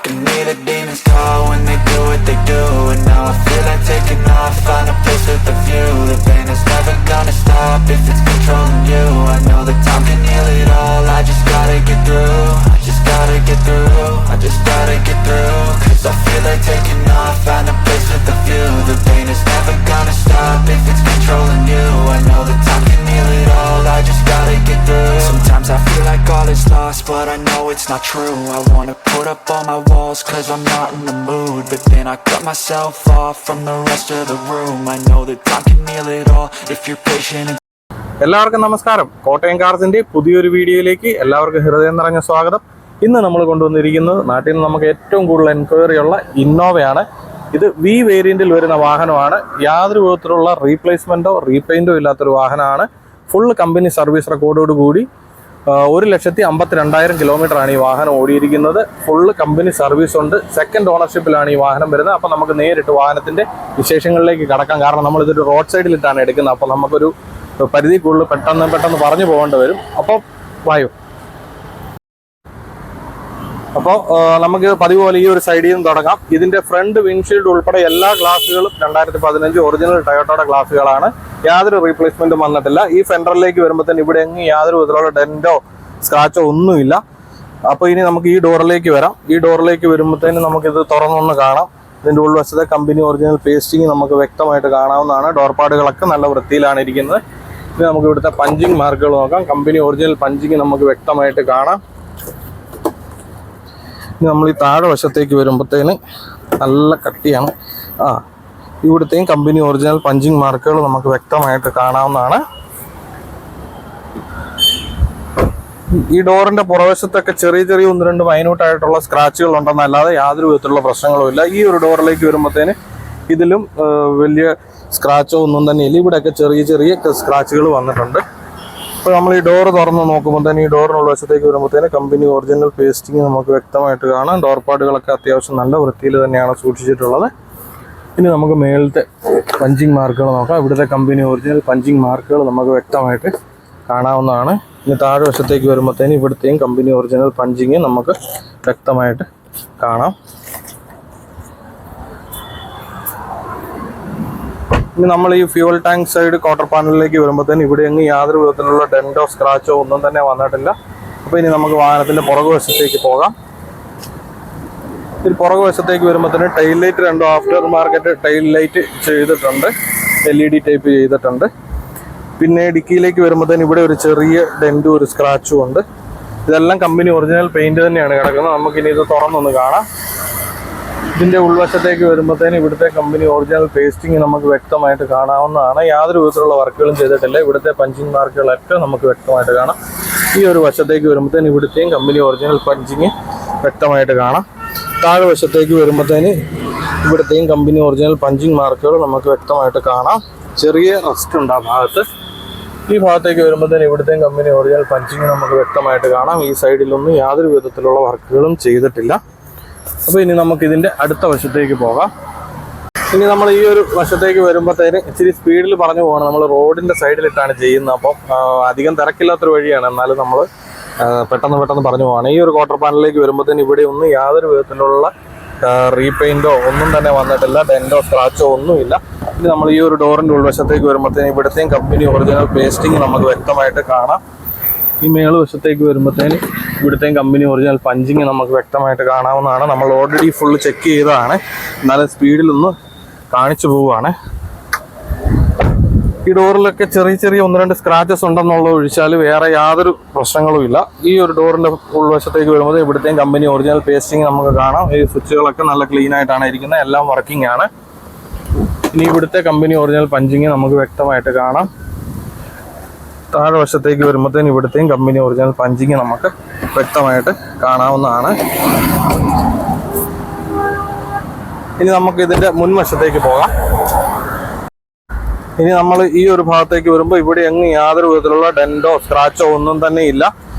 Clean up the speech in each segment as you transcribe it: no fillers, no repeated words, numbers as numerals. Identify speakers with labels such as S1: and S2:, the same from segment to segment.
S1: can hear the demons call when they do what they do. And now I feel like taking off, find a place with a view. The pain is never gonna stop if it's controlling you. I know that time can heal it all, I just gotta get through. I just gotta get through, I just gotta get through. Cause I feel like taking off, find a place with a view. The pain is never gonna stop if it's controlling you. I know that time can heal it all, I just gotta get through. Sometimes I feel like all is lost, but I know it's not true. I wanna put up all my walls cause I'm not in the mood. But then I cut myself off from the rest of the room. I know that time can heal it all if you're patient.
S2: എല്ലാവർക്കും നമസ്കാരം. കോട്ടയം കാർസിന്റെ പുതിയൊരു വീഡിയോയിലേക്ക് എല്ലാവർക്കും ഹൃദയം നിറഞ്ഞ സ്വാഗതം. ഇന്ന് നമ്മൾ കൊണ്ടുവന്നിരിക്കുന്നത് നാട്ടിൽ നിന്ന് നമുക്ക് ഏറ്റവും കൂടുതൽ എൻക്വയറി ഉള്ള ഇന്നോവയാണ്. ഇത് വി വേരിയന്റിൽ വരുന്ന വാഹനമാണ്. യാതൊരു വിധത്തിലുള്ള റീപ്ലേസ്മെന്റോ റീപെയിന്റോ ഇല്ലാത്തൊരു വാഹനമാണ്. ഫുൾ കമ്പനി സർവീസ് റെക്കോർഡോട് കൂടി 1,52,000 കിലോമീറ്ററാണ് ഈ വാഹനം ഓടിയിരിക്കുന്നത്. ഫുള്ള് കമ്പനി സർവീസ് ഉണ്ട്. സെക്കൻഡ് ഓണർഷിപ്പിലാണ് ഈ വാഹനം വരുന്നത്. അപ്പോൾ നമുക്ക് നേരിട്ട് വാഹനത്തിൻ്റെ വിശേഷങ്ങളിലേക്ക് കടക്കാം. കാരണം നമ്മളിതൊരു റോഡ് സൈഡിലിട്ടാണ് എടുക്കുന്നത്. അപ്പോൾ നമുക്കൊരു പരിധി കൂടുതൽ പെട്ടെന്ന് പറഞ്ഞു പോകേണ്ടി വരും. അപ്പോൾ വായു. അപ്പോൾ നമുക്ക് പതിവ് പോലെ ഈ ഒരു സൈഡിൽ നിന്ന് തുടങ്ങാം. ഇതിന്റെ ഫ്രണ്ട് വിൻഷീൽഡ് ഉൾപ്പെടെ എല്ലാ ഗ്ലാസുകളും 2015 ഒറിജിനൽ ടൊയോട്ടയുടെ ഗ്ലാസുകളാണ്. യാതൊരു റീപ്ലേസ്മെന്റും വന്നിട്ടില്ല. ഈ ഫെൻഡറിലേക്ക് വരുമ്പോഴത്തേന് ഇവിടെ എങ്ങും യാതൊരു വിധത്തിലുള്ള ഡെന്റോ സ്ക്രാച്ചോ ഒന്നുമില്ല. അപ്പോൾ ഇനി നമുക്ക് ഈ ഡോറിലേക്ക് വരാം. ഈ ഡോറിലേക്ക് വരുമ്പോഴത്തേന് നമുക്കിത് തുറന്നൊന്ന് കാണാം. ഇതിന്റെ ഉൾവശത്തെ കമ്പനി ഒറിജിനൽ പേസ്റ്റിംഗ് നമുക്ക് വ്യക്തമായിട്ട് കാണാവുന്നതാണ്. ഡോർപാടുകളൊക്കെ നല്ല വൃത്തിയിലാണ് ഇരിക്കുന്നത്. ഇനി നമുക്ക് ഇവിടുത്തെ പഞ്ചിങ് മാർക്കുകൾ നോക്കാം. കമ്പനി ഒറിജിനൽ പഞ്ചിങ് നമുക്ക് വ്യക്തമായിട്ട് കാണാം. ഇനി നമ്മൾ ഈ താഴെ വശത്തേക്ക് വരുമ്പോഴത്തേന് നല്ല കട്ടിയാണ്. ഇവിടുത്തെയും കമ്പനി ഒറിജിനൽ പഞ്ചിങ് മാർക്കുകൾ നമുക്ക് വ്യക്തമായിട്ട് കാണാവുന്നതാണ്. ഈ ഡോറിന്റെ പുറവശത്തൊക്കെ ചെറിയ 1-2 മൈന്യൂട്ടായിട്ടുള്ള സ്ക്രാച്ചുകൾ ഉണ്ടെന്നല്ലാതെ യാതൊരു വിധത്തിലുള്ള പ്രശ്നങ്ങളും ഇല്ല. ഈ ഒരു ഡോറിലേക്ക് വരുമ്പോഴത്തേന് ഇതിലും വലിയ സ്ക്രാച്ചോ ഒന്നും തന്നെ ഇല്ല. ഇവിടെയൊക്കെ ചെറിയ സ്ക്രാച്ചുകൾ വന്നിട്ടുണ്ട്. അപ്പോൾ നമ്മൾ ഈ ഡോർ തുറന്ന് നോക്കുമ്പോൾ തന്നെ ഈ ഡോറിനുള്ള വശത്തേക്ക് വരുമ്പോഴത്തേന് കമ്പനി ഒറിജിനൽ പേസ്റ്റിങ് നമുക്ക് വ്യക്തമായിട്ട് കാണാം. ഡോർപാടുകളൊക്കെ അത്യാവശ്യം നല്ല വൃത്തിയിൽ തന്നെയാണ് സൂക്ഷിച്ചിട്ടുള്ളത്. ഇനി നമുക്ക് മേളത്തെ പഞ്ചിങ് മാർക്കുകൾ നോക്കാം. ഇവിടുത്തെ കമ്പനി ഒറിജിനൽ പഞ്ചിങ് മാർക്കുകൾ നമുക്ക് വ്യക്തമായിട്ട് കാണാവുന്നതാണ്. ഇനി താഴെ വശത്തേക്ക് വരുമ്പോഴത്തേന് ഇവിടുത്തെയും കമ്പനി ഒറിജിനൽ പഞ്ചിങ് നമുക്ക് വ്യക്തമായിട്ട് കാണാം. ഇനി നമ്മൾ ഈ ഫ്യൂവൽ ടാങ്ക് സൈഡ് ക്വാർട്ടർ പാനലിലേക്ക് വരുമ്പോഴത്തേന് ഇവിടെ എങ്ങും യാതൊരു വിധത്തിലുള്ള ഡെന്റോ സ്ക്രാച്ചോ ഒന്നും തന്നെ വന്നിട്ടില്ല. അപ്പോൾ ഇനി നമുക്ക് വാഹനത്തിൻ്റെ പുറകുവശത്തേക്ക് പോകാം. ഇതിൽ പുറകുവശത്തേക്ക് വരുമ്പോഴത്തേന് tile light 2 after market tile light ചെയ്തിട്ടുണ്ട്. LED ടൈപ്പ് ചെയ്തിട്ടുണ്ട്. പിന്നെ ഡിക്കിയിലേക്ക് വരുമ്പോഴത്തേന് ഇവിടെ ഒരു ചെറിയ ഡെന്റും ഒരു സ്ക്രാച്ചും ഉണ്ട്. ഇതെല്ലാം കമ്പനി ഒറിജിനൽ പെയിന്റ് തന്നെയാണ് കിടക്കുന്നത്. നമുക്കിനി ഇത് തുറന്നൊന്ന് കാണാം. ഇതിൻ്റെ ഉൾവശത്തേക്ക് വരുമ്പോഴത്തേന് ഇവിടുത്തെ കമ്പനി ഒറിജിനൽ പേസ്റ്റിങ് നമുക്ക് വ്യക്തമായിട്ട് കാണാവുന്നതാണ്. യാതൊരു വിധത്തിലുള്ള വർക്കുകളും ചെയ്തിട്ടില്ല. ഇവിടുത്തെ പഞ്ചിങ് മാർക്കുകളൊക്കെ നമുക്ക് വ്യക്തമായിട്ട് കാണാം. ഈ ഒരു വശത്തേക്ക് വരുമ്പോഴത്തേന് ഇവിടുത്തെയും കമ്പനി ഒറിജിനൽ പഞ്ചിങ് വ്യക്തമായിട്ട് കാണാം. താഴെ വശത്തേക്ക് വരുമ്പോഴത്തേന് ഇവിടുത്തെയും കമ്പനി ഒറിജിനൽ പഞ്ചിങ് മാർക്കുകൾ നമുക്ക് വ്യക്തമായിട്ട് കാണാം. ചെറിയ റസ്റ്റ് ഉണ്ട് ആ ഭാഗത്ത്. ഈ ഭാഗത്തേക്ക് വരുമ്പോഴത്തേന് ഇവിടുത്തെയും കമ്പനി ഒറിജിനൽ പഞ്ചിങ് നമുക്ക് വ്യക്തമായിട്ട് കാണാം. ഈ സൈഡിലൊന്നും യാതൊരു വിധത്തിലുള്ള വർക്കുകളും ചെയ്തിട്ടില്ല. അപ്പോൾ ഇനി നമുക്കിതിൻ്റെ അടുത്ത വശത്തേക്ക് പോകാം. ഇനി നമ്മൾ ഈ ഒരു വശത്തേക്ക് വരുമ്പോഴത്തേന് ഇച്ചിരി സ്പീഡിൽ പറഞ്ഞു പോകണം. നമ്മൾ റോഡിൻ്റെ സൈഡിലിട്ടാണ് ചെയ്യുന്നത്. അപ്പം അധികം തിരക്കില്ലാത്തൊരു വഴിയാണ്. എന്നാലും നമ്മൾ പെട്ടെന്ന് പറഞ്ഞു പോവാണ്. ഈ ഒരു ക്വാർട്ടർ പാനലിലേക്ക് വരുമ്പോഴത്തേന് ഇവിടെ ഒന്നും യാതൊരു വിധത്തിലുള്ള റീപെയിൻറ്റോ ഒന്നും തന്നെ വന്നിട്ടില്ല. ഡെന്റോ സ്ക്രാച്ചോ ഒന്നുമില്ല. ഇനി നമ്മൾ ഈ ഒരു ഡോറിൻ്റെ ഉൾവശത്തേക്ക് വരുമ്പോഴത്തേന് ഇവിടുത്തെയും കമ്പനി ഒറിജിനൽ പേസ്റ്റിങ് നമുക്ക് വ്യക്തമായിട്ട് കാണാം. ഈ മേളുവശത്തേക്ക് വരുമ്പോഴത്തേന് ഇവിടുത്തെയും കമ്പനി ഒറിജിനൽ പഞ്ചിങ് നമുക്ക് വ്യക്തമായിട്ട് കാണാവുന്നതാണ്. നമ്മൾ ഓൾറെഡി ഫുള്ള് ചെക്ക് ചെയ്തതാണ്. എന്നാലും സ്പീഡിലൊന്ന് കാണിച്ചു പോവുകയാണ്. ഈ ഡോറിലൊക്കെ ചെറിയ 1-2 സ്ക്രാച്ചസ് ഉണ്ടെന്നുള്ള ഒഴിച്ചാൽ വേറെ യാതൊരു പ്രശ്നങ്ങളും ഇല്ല. ഈ ഒരു ഡോറിൻ്റെ ഉൾവശത്തേക്ക് വരുമ്പോൾ ഇവിടുത്തെയും കമ്പനി ഒറിജിനൽ പേസ്റ്റിങ് നമുക്ക് കാണാം. ഈ സ്വിച്ചുകളൊക്കെ നല്ല ക്ലീൻ ആയിട്ടാണ് ഇരിക്കുന്നത്. എല്ലാം വർക്കിംഗ് ആണ്. ഇനി ഇവിടുത്തെ കമ്പനി ഒറിജിനൽ പഞ്ചിങ് നമുക്ക് വ്യക്തമായിട്ട് കാണാം. താഴെ വശത്തേക്ക് വരുമ്പോഴത്തേന് ഇവിടുത്തെയും കമ്പനി ഒറിജിനൽ പഞ്ചിങ് നമുക്ക് വ്യക്തമായിട്ട് കാണാവുന്നതാണ്. ഇനി നമുക്ക് ഇതിൻ്റെ മുൻവശത്തേക്ക് പോകാം. ഇനി നമ്മൾ ഈ ഒരു ഭാഗത്തേക്ക് വരുമ്പോൾ ഇവിടെ എങ്ങും യാതൊരു വിധത്തിലുള്ള ഡെന്റോ സ്ക്രാച്ചോ ഒന്നും തന്നെ ഇല്ല.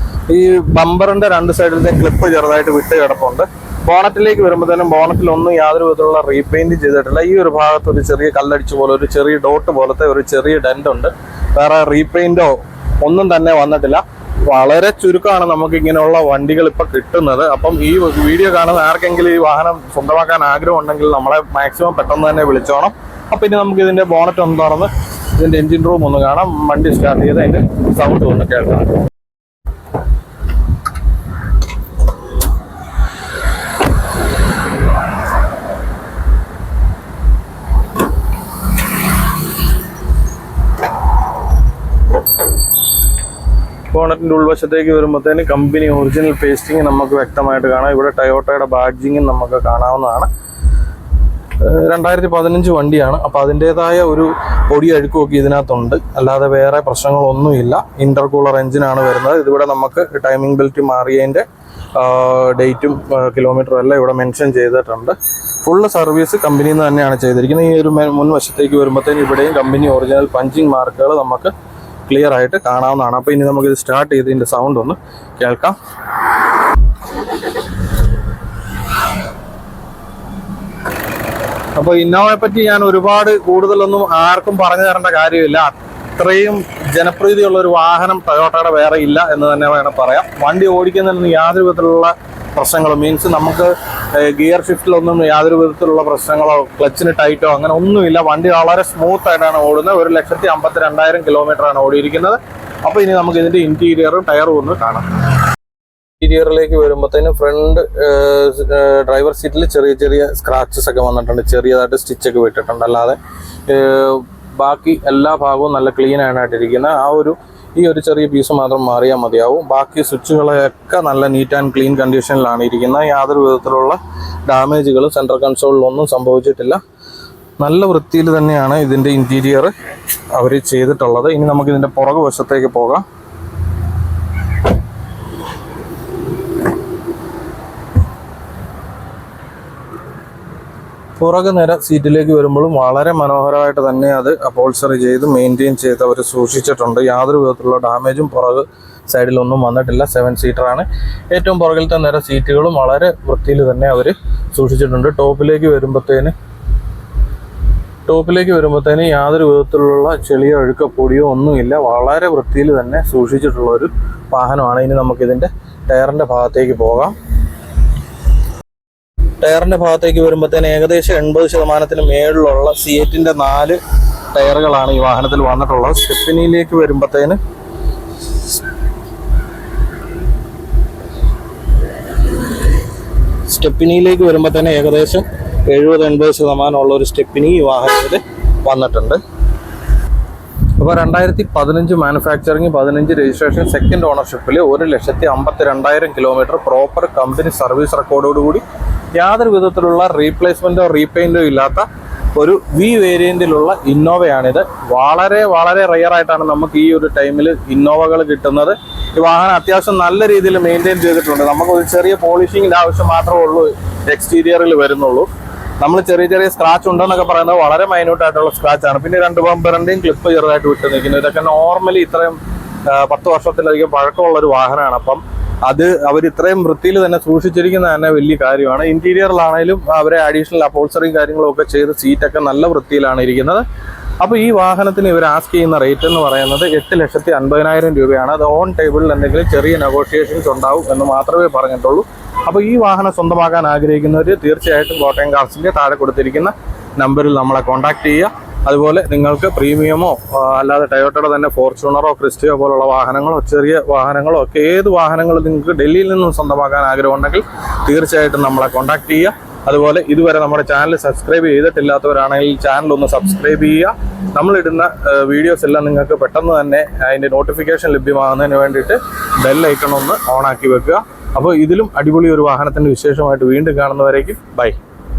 S2: ഈ ബമ്പറിന്റെ 2 സൈഡിലത്തെ ക്ലിപ്പ് ചെറുതായിട്ട് വിട്ട് കിടപ്പുണ്ട്. ബോണറ്റിലേക്ക് വരുമ്പോഴത്തേനും ബോണറ്റിലൊന്നും യാതൊരു വിധത്തിലുള്ള റീപെയിന്റ് ചെയ്തിട്ടില്ല. ഈ ഒരു ഭാഗത്ത് ഒരു ചെറിയ കല്ലടിച്ച് പോലെ ഒരു ചെറിയ ഡോട്ട് പോലത്തെ ഒരു ചെറിയ ഡെന്റ് ഉണ്ട്. വേറെ റീപെയിന്റോ ഒന്നും തന്നെ വന്നിട്ടില്ല. വളരെ ചുരുക്കമാണ് നമുക്ക് ഇങ്ങനെയുള്ള വണ്ടികൾ ഇപ്പൊ കിട്ടുന്നത്. അപ്പം ഈ വീഡിയോ കാണുന്ന ആർക്കെങ്കിലും ഈ വാഹനം സ്വന്തമാക്കാൻ ആഗ്രഹം ഉണ്ടെങ്കിൽ നമ്മളെ മാക്സിമം പെട്ടെന്ന് തന്നെ വിളിച്ചോണം. അപ്പൊ ഇനി നമുക്ക് ഇതിന്റെ ബോണറ്റ് ഒന്ന് തുറന്ന് ഇതിന്റെ എഞ്ചിൻ റൂം ഒന്ന് കാണാം, വണ്ടി സ്റ്റാർട്ട് ചെയ്ത് അതിന്റെ സൗണ്ട് ഒന്ന് കേൾക്കാം. ബോണറ്റിന്റെ ഉൾവശത്തേക്ക് വരുമ്പോഴത്തേന് കമ്പനി ഒറിജിനൽ പേസ്റ്റിംഗ് നമുക്ക് വ്യക്തമായിട്ട് കാണാം. ഇവിടെ ടൊയോട്ടയുടെ ബാഡ്ജിങ്ങും നമുക്ക് കാണാവുന്നതാണ്. 2015 വണ്ടിയാണ്. അപ്പോൾ അതിൻ്റെതായ ഒരു പൊടി അഴുക്കുമൊക്കെ ഇതിനകത്തുണ്ട്, അല്ലാതെ വേറെ പ്രശ്നങ്ങളൊന്നുമില്ല. ഇന്റർകൂളർ എഞ്ചിനാണ് വരുന്നത്. ഇതിവിടെ നമുക്ക് ടൈമിംഗ് ബെൽറ്റ് മാറിയതിൻ്റെ ഡേറ്റും കിലോമീറ്ററും എല്ലാം ഇവിടെ മെൻഷൻ ചെയ്തിട്ടുണ്ട്. ഫുള്ള് സർവീസ് കമ്പനിയിൽ നിന്ന് തന്നെയാണ് ചെയ്തിരിക്കുന്നത്. ഈ ഒരു മുൻവശത്തേക്ക് വരുമ്പോഴത്തേന് ഇവിടെയും കമ്പനി ഒറിജിനൽ പഞ്ചിങ് മാർക്കുകൾ നമുക്ക് ക്ലിയർ ആയിട്ട് കാണാവുന്നതാണ്. അപ്പോൾ ഇനി നമുക്കിത് സ്റ്റാർട്ട് ചെയ്ത് ഇതിൻ്റെ സൗണ്ട് ഒന്ന് കേൾക്കാം. അപ്പോൾ ഇന്നോവയെ പറ്റി ഞാൻ ഒരുപാട് കൂടുതലൊന്നും ആർക്കും പറഞ്ഞു തരേണ്ട കാര്യമില്ല. അത്രയും ജനപ്രീതിയുള്ള ഒരു വാഹനം ടൊയോട്ടയുടെ വേറെ ഇല്ല എന്ന് തന്നെ വേണം പറയാം. വണ്ടി ഓടിക്കുന്നതിന് യാതൊരു വിധത്തിലുള്ള പ്രശ്നങ്ങളോ മീൻസ് നമുക്ക് ഗിയർ ഷിഫ്റ്റിലൊന്നും യാതൊരു വിധത്തിലുള്ള പ്രശ്നങ്ങളോ ക്ലച്ചിന് ടൈറ്റോ അങ്ങനെ ഒന്നുമില്ല. വണ്ടി വളരെ സ്മൂത്ത് ആയിട്ടാണ് ഓടുന്നത്. 1,52,000 കിലോമീറ്ററാണ് ഓടിയിരിക്കുന്നത്. അപ്പോൾ ഇനി നമുക്ക് ഇതിൻ്റെ ഇന്റീരിയറും ടയറും ഒന്ന് കാണാം. ഇന്റീരിയറിലേക്ക് വരുമ്പോഴത്തേനും ഫ്രണ്ട് ഡ്രൈവർ സീറ്റിൽ ചെറിയ ചെറിയ സ്ക്രാച്ചസ് ഒക്കെ വന്നിട്ടുണ്ട്, ചെറിയതായിട്ട് സ്റ്റിച്ചൊക്കെ വിട്ടിട്ടുണ്ട്. അല്ലാതെ ബാക്കി എല്ലാ ഭാഗവും നല്ല ക്ലീൻ ആയിട്ടിരിക്കുന്നത്. ഈ ഒരു ചെറിയ പീസ് മാത്രം മാറിയാൽ മതിയാവും. ബാക്കി സ്വിച്ചുകളൊക്കെ നല്ല നീറ്റ് ആൻഡ് ക്ലീൻ കണ്ടീഷനിലാണ് ഇരിക്കുന്നത്. യാതൊരു വിധത്തിലുള്ള ഡാമേജുകളും സെൻട്രൽ കൺസോളിലൊന്നും സംഭവിച്ചിട്ടില്ല. നല്ല വൃത്തിയിൽ തന്നെയാണ് ഇതിൻ്റെ ഇന്റീരിയർ അവർ ചെയ്തിട്ടുള്ളത്. ഇനി നമുക്ക് ഇതിൻ്റെ പുറകു വശത്തേക്ക് പോകാം. പുറകു നിര സീറ്റിലേക്ക് വരുമ്പോഴും വളരെ മനോഹരമായിട്ട് തന്നെ അത് അപ്പോൾസറി ചെയ്ത് മെയിൻറ്റെയിൻ ചെയ്ത് അവർ സൂക്ഷിച്ചിട്ടുണ്ട്. യാതൊരു വിധത്തിലുള്ള ഡാമേജും പുറകു സൈഡിലൊന്നും വന്നിട്ടില്ല. 7 സീറ്ററാണ്. ഏറ്റവും പുറകിലത്തെ നിര സീറ്റുകളും വളരെ വൃത്തിയിൽ തന്നെ അവർ സൂക്ഷിച്ചിട്ടുണ്ട്. ടോപ്പിലേക്ക് വരുമ്പോഴത്തേന് യാതൊരു വിധത്തിലുള്ള ചെളിയോ അഴുക്കോ പൊടിയോ ഒന്നുമില്ല. വളരെ വൃത്തിയിൽ തന്നെ സൂക്ഷിച്ചിട്ടുള്ള ഒരു വാഹനമാണ്. ഇനി നമുക്കിതിൻ്റെ ടയറിൻ്റെ ഭാഗത്തേക്ക് പോകാം. ടയറിൻ്റെ ഭാഗത്തേക്ക് വരുമ്പോഴത്തേന് ഏകദേശം 80% മേളിലുള്ള C8-ൻ്റെ 4 ടയറുകളാണ് ഈ വാഹനത്തിൽ വന്നിട്ടുള്ളത്. സ്റ്റെപ്പിനിയിലേക്ക് വരുമ്പോഴത്തേന് ഏകദേശം 70-80% ഉള്ള ഒരു സ്റ്റെപ്പിനി ഈ വാഹനത്തിൽ വന്നിട്ടുണ്ട്. അപ്പോൾ 2015 മാനുഫാക്ചറിങ്, 15 രജിസ്ട്രേഷൻ, സെക്കൻഡ് ഓണർഷിപ്പിൽ 1,52,000 കിലോമീറ്റർ പ്രോപ്പർ കമ്പനി സർവീസ് റെക്കോർഡോടുകൂടി യാതൊരു വിധത്തിലുള്ള റീപ്ലേസ്മെൻറ്റോ റീപെയിൻറ്റോ ഇല്ലാത്ത ഒരു വി വേരിയൻറ്റിലുള്ള ഇന്നോവയാണിത്. വളരെ വളരെ റെയറായിട്ടാണ് നമുക്ക് ഈ ഒരു ടൈമിൽ ഇന്നോവകൾ കിട്ടുന്നത്. ഈ വാഹനം അത്യാവശ്യം നല്ല രീതിയിൽ മെയിൻറ്റെയിൻ ചെയ്തിട്ടുണ്ട്. നമുക്കൊരു ചെറിയ പോളിഷിങ്ങിൻ്റെ ആവശ്യം മാത്രമേ ഉള്ളൂ എക്സ്റ്റീരിയറിൽ വരുന്നുള്ളൂ. നമ്മൾ ചെറിയ ചെറിയ സ്ക്രാച്ച് ഉണ്ടെന്നൊക്കെ പറയുന്നത് വളരെ മൈന്യൂട്ടായിട്ടുള്ള സ്ക്രാച്ചാണ്. പിന്നെ 2 ബമ്പറിൻ്റെയും ക്ലിപ്പ് ചെറുതായിട്ട് വിട്ട് നിൽക്കുന്നത്. ഇതൊക്കെ നോർമലി ഇത്രയും 10 വർഷത്തിലധികം പഴക്കമുള്ളൊരു വാഹനമാണ്. അപ്പം അത് അവർ ഇത്രയും വൃത്തിയിൽ തന്നെ സൂക്ഷിച്ചിരിക്കുന്നത് തന്നെ വലിയ കാര്യമാണ്. ഇന്റീരിയറിലാണെങ്കിലും അവരെ അഡീഷണൽ അപ്പോൾസറിയും കാര്യങ്ങളും ഒക്കെ ചെയ്ത് സീറ്റൊക്കെ നല്ല വൃത്തിയിലാണ് ഇരിക്കുന്നത്. അപ്പോൾ ഈ വാഹനത്തിന് ഇവർ ആസ്ക് ചെയ്യുന്ന റേറ്റ് എന്ന് പറയുന്നത് 8,50,000 രൂപയാണ്. അത് ഓൺ ടേബിളിൽ എന്തെങ്കിലും ചെറിയ നെഗോഷിയേഷൻസ് ഉണ്ടാവും എന്ന് മാത്രമേ പറഞ്ഞിട്ടുള്ളൂ. അപ്പോൾ ഈ വാഹനം സ്വന്തമാക്കാൻ ആഗ്രഹിക്കുന്നവർ തീർച്ചയായിട്ടും കോട്ടയം കാർസിൻ്റെ താഴെ കൊടുത്തിരിക്കുന്ന നമ്പറിൽ നമ്മളെ കോൺടാക്ട് ചെയ്യുക. അതുപോലെ നിങ്ങൾക്ക് പ്രീമിയമോ അല്ലാതെ ടൊയോട്ടയുടെ തന്നെ ഫോർച്യൂണറോ ക്രിസ്റ്റയോ പോലുള്ള വാഹനങ്ങളോ ചെറിയ വാഹനങ്ങളോ ഒക്കെ ഏത് വാഹനങ്ങളും നിങ്ങൾക്ക് ഡൽഹിയിൽ നിന്നും സ്വന്തമാക്കാൻ ആഗ്രഹമുണ്ടെങ്കിൽ തീർച്ചയായിട്ടും നമ്മളെ കോൺടാക്ട് ചെയ്യുക. അതുപോലെ ഇതുവരെ നമ്മുടെ ചാനൽ സബ്സ്ക്രൈബ് ചെയ്തിട്ടില്ലാത്തവരാണെങ്കിൽ ചാനൽ ഒന്ന് സബ്സ്ക്രൈബ് ചെയ്യുക. നമ്മളിടുന്ന വീഡിയോസ് എല്ലാം നിങ്ങൾക്ക് പെട്ടെന്ന് തന്നെ അതിൻ്റെ നോട്ടിഫിക്കേഷൻ ലഭ്യമാകുന്നതിന് വേണ്ടിയിട്ട് ബെൽ ഐക്കൺ ഒന്ന് ഓണാക്കി വെക്കുക. അപ്പോൾ ഇതിലും അടിപൊളി ഒരു വാഹനത്തിൻ്റെ വിശേഷമായിട്ട് വീണ്ടും കാണുന്നവരേക്കും ബൈ.